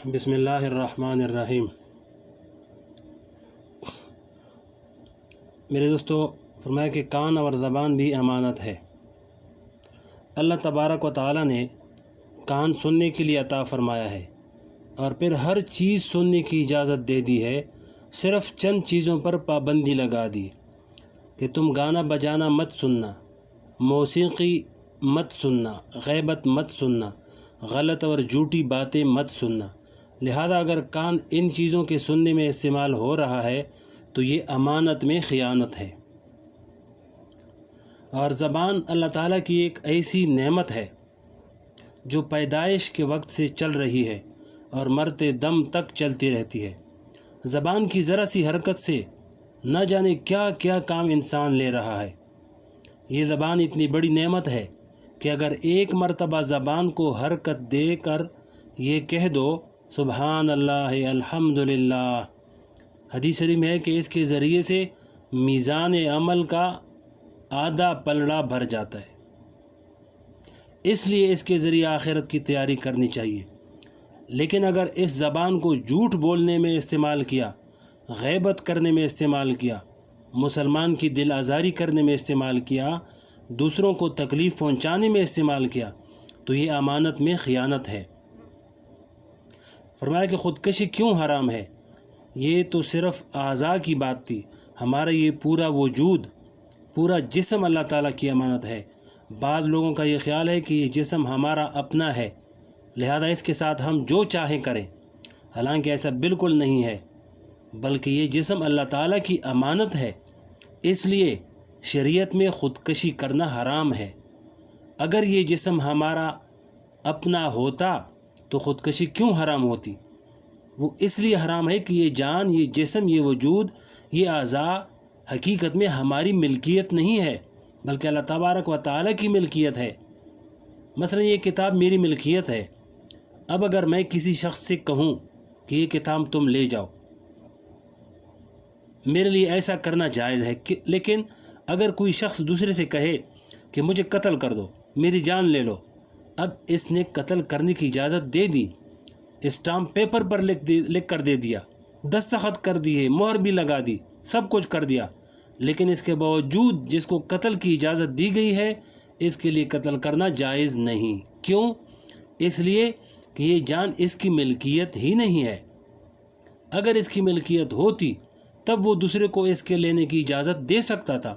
بسم اللہ الرحمن الرحیم۔ میرے دوستو، فرمایا کہ کان اور زبان بھی امانت ہے۔ اللہ تبارک و تعالی نے کان سننے کے لیے عطا فرمایا ہے اور پھر ہر چیز سننے کی اجازت دے دی ہے، صرف چند چیزوں پر پابندی لگا دی کہ تم گانا بجانا مت سننا، موسیقی مت سننا، غیبت مت سننا، غلط اور جھوٹی باتیں مت سننا۔ لہذا اگر کان ان چیزوں کے سننے میں استعمال ہو رہا ہے تو یہ امانت میں خیانت ہے۔ اور زبان اللہ تعالیٰ کی ایک ایسی نعمت ہے جو پیدائش کے وقت سے چل رہی ہے اور مرتے دم تک چلتی رہتی ہے۔ زبان کی ذرا سی حرکت سے نہ جانے کیا کیا کام انسان لے رہا ہے۔ یہ زبان اتنی بڑی نعمت ہے کہ اگر ایک مرتبہ زبان کو حرکت دے کر یہ کہہ دو سبحان اللہ الحمدللہ، حدیث شریف میں ہے کہ اس کے ذریعے سے میزان عمل کا آدھا پلڑا بھر جاتا ہے، اس لیے اس کے ذریعے آخرت کی تیاری کرنی چاہیے۔ لیکن اگر اس زبان کو جھوٹ بولنے میں استعمال کیا، غیبت کرنے میں استعمال کیا، مسلمان کی دل آزاری کرنے میں استعمال کیا، دوسروں کو تکلیف پہنچانے میں استعمال کیا تو یہ امانت میں خیانت ہے۔ فرمایا کہ خودکشی کیوں حرام ہے؟ یہ تو صرف اعضاء کی بات تھی، ہمارا یہ پورا وجود، پورا جسم اللہ تعالیٰ کی امانت ہے۔ بعض لوگوں کا یہ خیال ہے کہ یہ جسم ہمارا اپنا ہے، لہذا اس کے ساتھ ہم جو چاہیں کریں، حالانکہ ایسا بالکل نہیں ہے، بلکہ یہ جسم اللہ تعالیٰ کی امانت ہے، اس لیے شریعت میں خودکشی کرنا حرام ہے۔ اگر یہ جسم ہمارا اپنا ہوتا تو خودکشی کیوں حرام ہوتی؟ وہ اس لیے حرام ہے کہ یہ جان، یہ جسم، یہ وجود، یہ اعضاء حقیقت میں ہماری ملکیت نہیں ہے، بلکہ اللہ تبارک و تعالیٰ کی ملکیت ہے۔ مثلا یہ کتاب میری ملکیت ہے، اب اگر میں کسی شخص سے کہوں کہ یہ کتاب تم لے جاؤ، میرے لیے ایسا کرنا جائز ہے، لیکن اگر کوئی شخص دوسرے سے کہے کہ مجھے قتل کر دو، میری جان لے لو، اب اس نے قتل کرنے کی اجازت دے دی، اسٹامپ پیپر پر لکھ کر دے دیا، دستخط کر دیے، مہر بھی لگا دی، سب کچھ کر دیا، لیکن اس کے باوجود جس کو قتل کی اجازت دی گئی ہے اس کے لیے قتل کرنا جائز نہیں۔ کیوں؟ اس لیے کہ یہ جان اس کی ملکیت ہی نہیں ہے۔ اگر اس کی ملکیت ہوتی تب وہ دوسرے کو اس کے لینے کی اجازت دے سکتا تھا،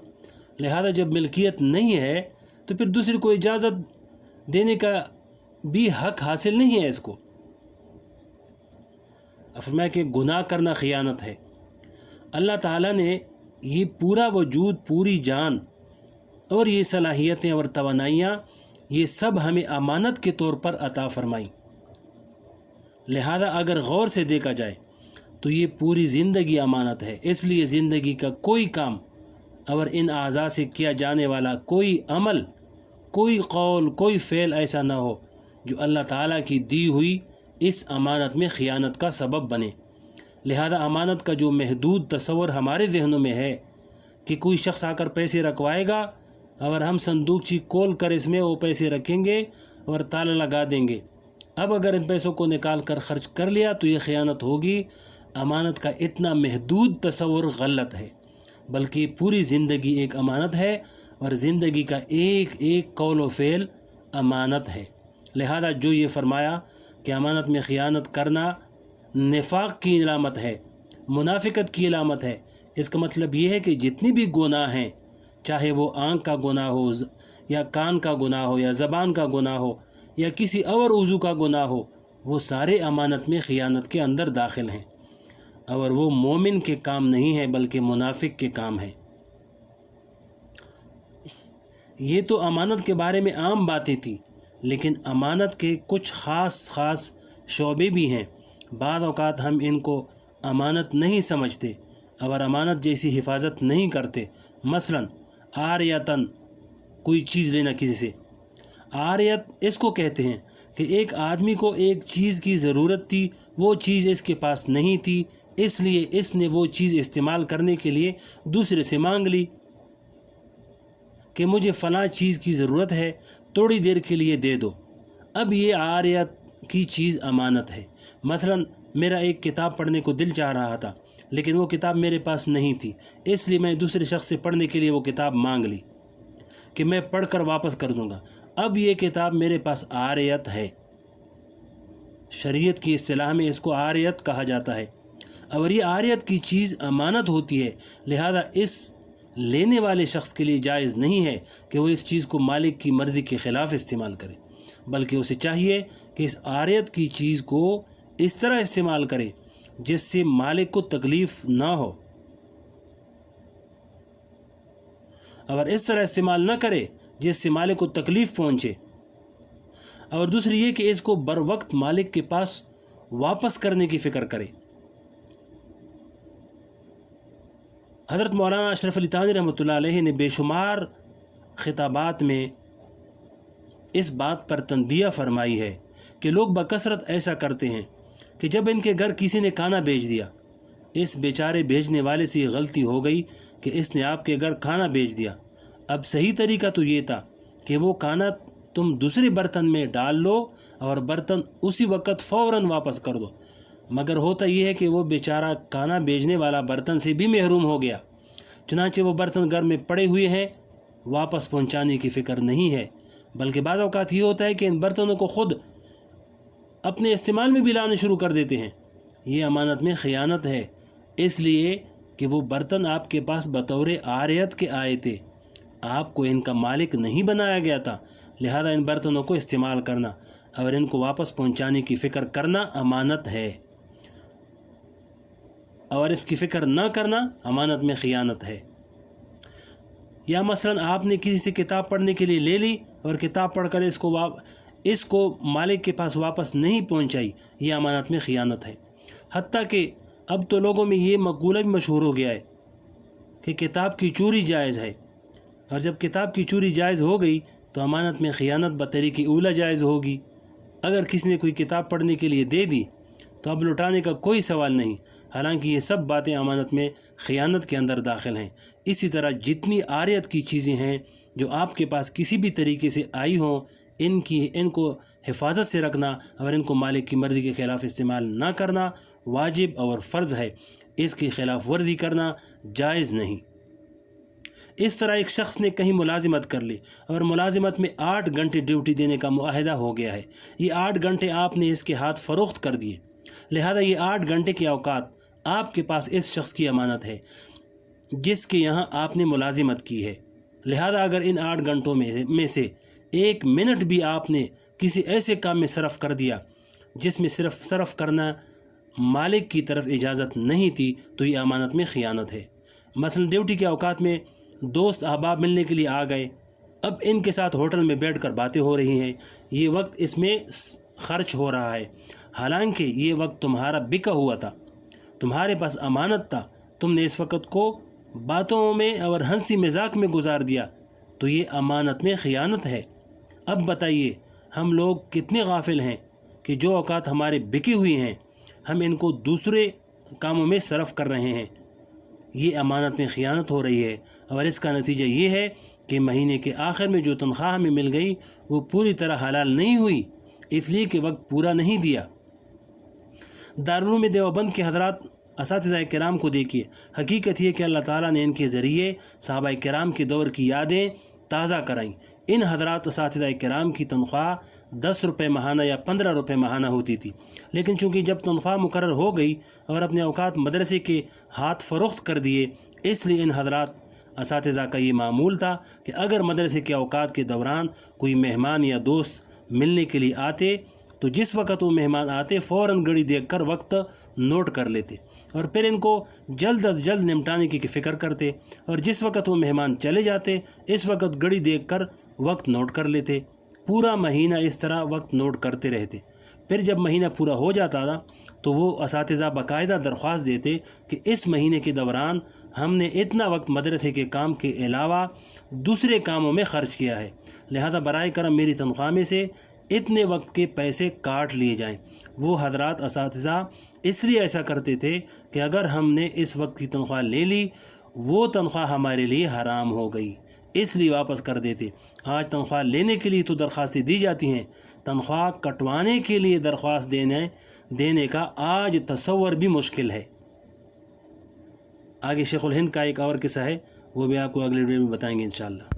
لہذا جب ملکیت نہیں ہے تو پھر دوسرے کو اجازت دینے کا بھی حق حاصل نہیں ہے اس کو۔ فرمایا کہ گناہ کرنا خیانت ہے۔ اللہ تعالیٰ نے یہ پورا وجود، پوری جان اور یہ صلاحیتیں اور توانائیاں، یہ سب ہمیں امانت کے طور پر عطا فرمائیں۔ لہذا اگر غور سے دیکھا جائے تو یہ پوری زندگی امانت ہے، اس لیے زندگی کا کوئی کام اور ان اعضاء سے کیا جانے والا کوئی عمل، کوئی قول، کوئی فعل ایسا نہ ہو جو اللہ تعالیٰ کی دی ہوئی اس امانت میں خیانت کا سبب بنے۔ لہذا امانت کا جو محدود تصور ہمارے ذہنوں میں ہے کہ کوئی شخص آ کر پیسے رکھوائے گا اور ہم صندوقچی کھول کر اس میں وہ پیسے رکھیں گے اور تالا لگا دیں گے، اب اگر ان پیسوں کو نکال کر خرچ کر لیا تو یہ خیانت ہوگی۔ امانت کا اتنا محدود تصور غلط ہے، بلکہ پوری زندگی ایک امانت ہے اور زندگی کا ایک ایک قول و فعل امانت ہے۔ لہذا جو یہ فرمایا کہ امانت میں خیانت کرنا نفاق کی علامت ہے، منافقت کی علامت ہے، اس کا مطلب یہ ہے کہ جتنی بھی گناہ ہیں، چاہے وہ آنکھ کا گناہ ہو یا کان کا گناہ ہو یا زبان کا گناہ ہو یا کسی اور عضو کا گناہ ہو، وہ سارے امانت میں خیانت کے اندر داخل ہیں، اور وہ مومن کے کام نہیں ہے بلکہ منافق کے کام ہیں۔ یہ تو امانت کے بارے میں عام باتیں تھیں، لیکن امانت کے کچھ خاص شعبے بھی ہیں۔ بعض اوقات ہم ان کو امانت نہیں سمجھتے اور امانت جیسی حفاظت نہیں کرتے۔ مثلا عاریتاً کوئی چیز لینا کسی سے۔ عاریت اس کو کہتے ہیں کہ ایک آدمی کو ایک چیز کی ضرورت تھی، وہ چیز اس کے پاس نہیں تھی، اس لیے اس نے وہ چیز استعمال کرنے کے لیے دوسرے سے مانگ لی کہ مجھے فلاں چیز کی ضرورت ہے، تھوڑی دیر کے لیے دے دو۔ اب یہ عاریت کی چیز امانت ہے، مثلا میرا ایک کتاب پڑھنے کو دل چاہ رہا تھا لیکن وہ کتاب میرے پاس نہیں تھی، اس لیے میں دوسرے شخص سے پڑھنے کے لیے وہ کتاب مانگ لی کہ میں پڑھ کر واپس کر دوں گا۔ اب یہ کتاب میرے پاس عاریت ہے، شریعت کی اصطلاح میں اس کو عاریت کہا جاتا ہے، اور یہ عاریت کی چیز امانت ہوتی ہے، لہذا اس لینے والے شخص کے لیے جائز نہیں ہے کہ وہ اس چیز کو مالک کی مرضی کے خلاف استعمال کرے، بلکہ اسے چاہیے کہ اس عاریت کی چیز کو اس طرح استعمال کرے جس سے مالک کو تکلیف نہ ہو، اور اس طرح استعمال نہ کرے جس سے مالک کو تکلیف پہنچے۔ اور دوسری یہ کہ اس کو بر وقت مالک کے پاس واپس کرنے کی فکر کرے۔ حضرت مولانا اشرف علی تھانوی رحمۃ اللہ علیہ نے بے شمار خطابات میں اس بات پر تنبیہ فرمائی ہے کہ لوگ بکثرت ایسا کرتے ہیں کہ جب ان کے گھر کسی نے کھانا بھیج دیا، اس بیچارے بھیجنے والے سے یہ غلطی ہو گئی کہ اس نے آپ کے گھر کھانا بھیج دیا، اب صحیح طریقہ تو یہ تھا کہ وہ کھانا تم دوسرے برتن میں ڈال لو اور برتن اسی وقت فوراً واپس کر دو، مگر ہوتا یہ ہے کہ وہ بیچارہ کھانا بھیجنے والا برتن سے بھی محروم ہو گیا، چنانچہ وہ برتن گھر میں پڑے ہوئے ہیں، واپس پہنچانے کی فکر نہیں ہے، بلکہ بعض اوقات یہ ہوتا ہے کہ ان برتنوں کو خود اپنے استعمال میں بھی لانے شروع کر دیتے ہیں۔ یہ امانت میں خیانت ہے، اس لیے کہ وہ برتن آپ کے پاس بطور عاریت کے آئے تھے، آپ کو ان کا مالک نہیں بنایا گیا تھا، لہذا ان برتنوں کو استعمال کرنا اور ان کو واپس پہنچانے کی فکر کرنا امانت ہے، اور اس کی فکر نہ کرنا امانت میں خیانت ہے۔ یا مثلا آپ نے کسی سے کتاب پڑھنے کے لیے لے لی اور کتاب پڑھ کر اس کو مالک کے پاس واپس نہیں پہنچائی، یہ امانت میں خیانت ہے۔ حتیٰ کہ اب تو لوگوں میں یہ مقولہ بھی مشہور ہو گیا ہے کہ کتاب کی چوری جائز ہے، اور جب کتاب کی چوری جائز ہو گئی تو امانت میں خیانت بطریق اولیٰ جائز ہوگی۔ اگر کسی نے کوئی کتاب پڑھنے کے لیے دے دی تو اب لوٹانے کا کوئی سوال نہیں، حالانکہ یہ سب باتیں امانت میں خیانت کے اندر داخل ہیں۔ اسی طرح جتنی عاریت کی چیزیں ہیں جو آپ کے پاس کسی بھی طریقے سے آئی ہوں، ان کو حفاظت سے رکھنا اور ان کو مالک کی مرضی کے خلاف استعمال نہ کرنا واجب اور فرض ہے، اس کی خلاف ورزی کرنا جائز نہیں۔ اس طرح ایک شخص نے کہیں ملازمت کر لی اور ملازمت میں 8 گھنٹے ڈیوٹی دینے کا معاہدہ ہو گیا ہے، یہ 8 گھنٹے آپ نے اس کے ہاتھ فروخت کر دیے، لہذا یہ 8 گھنٹے کے اوقات آپ کے پاس اس شخص کی امانت ہے جس کے یہاں آپ نے ملازمت کی ہے، لہذا اگر ان 8 گھنٹوں میں سے 1 منٹ بھی آپ نے کسی ایسے کام میں صرف کر دیا جس میں صرف صرف کرنا مالک کی طرف اجازت نہیں تھی تو یہ امانت میں خیانت ہے۔ مثلا ڈیوٹی کے اوقات میں دوست احباب ملنے کے لیے آ گئے، اب ان کے ساتھ ہوٹل میں بیٹھ کر باتیں ہو رہی ہیں، یہ وقت اس میں خرچ ہو رہا ہے، حالانکہ یہ وقت تمہارا بکا ہوا تھا، تمہارے پاس امانت تھا، تم نے اس وقت کو باتوں میں اور ہنسی مذاق میں گزار دیا، تو یہ امانت میں خیانت ہے۔ اب بتائیے ہم لوگ کتنے غافل ہیں کہ جو اوقات ہمارے بکی ہوئی ہیں ہم ان کو دوسرے کاموں میں صرف کر رہے ہیں، یہ امانت میں خیانت ہو رہی ہے، اور اس کا نتیجہ یہ ہے کہ مہینے کے آخر میں جو تنخواہ ہمیں مل گئی وہ پوری طرح حلال نہیں ہوئی، اس لیے کہ وقت پورا نہیں دیا۔ دارالعلوم دیوبند کے حضرات اساتذہ کرام کو دیکھیے، حقیقت یہ کہ اللہ تعالیٰ نے ان کے ذریعے صحابہ کرام کے دور کی یادیں تازہ کرائیں۔ ان حضرات اساتذہ کرام کی تنخواہ 10 روپے ماہانہ یا 15 روپے ماہانہ ہوتی تھی، لیکن چونکہ جب تنخواہ مقرر ہو گئی اور اپنے اوقات مدرسے کے ہاتھ فروخت کر دیے، اس لیے ان حضرات اساتذہ کا یہ معمول تھا کہ اگر مدرسے کے اوقات کے دوران کوئی مہمان یا دوست ملنے کے لیے آتے تو جس وقت وہ مہمان آتے فوراً گھڑی دیکھ کر وقت نوٹ کر لیتے اور پھر ان کو جلد از جلد نمٹانے کی فکر کرتے، اور جس وقت وہ مہمان چلے جاتے اس وقت گھڑی دیکھ کر وقت نوٹ کر لیتے، پورا مہینہ اس طرح وقت نوٹ کرتے رہتے۔ پھر جب مہینہ پورا ہو جاتا تھا تو وہ اساتذہ باقاعدہ درخواست دیتے کہ اس مہینے کے دوران ہم نے اتنا وقت مدرسے کے کام کے علاوہ دوسرے کاموں میں خرچ کیا ہے، لہذا برائے کرم میری تنخواہ میں سے اتنے وقت کے پیسے کاٹ لیے جائیں۔ وہ حضرات اساتذہ اس لیے ایسا کرتے تھے کہ اگر ہم نے اس وقت کی تنخواہ لے لی وہ تنخواہ ہمارے لیے حرام ہو گئی، اس لیے واپس کر دیتے۔ آج تنخواہ لینے کے لیے تو درخواستیں دی جاتی ہیں، تنخواہ کٹوانے کے لیے درخواست دینے کا آج تصور بھی مشکل ہے۔ آگے شیخ الہند کا ایک اور قصہ ہے، وہ بھی آپ کو اگلے ویڈیو میں بتائیں گے انشاءاللہ۔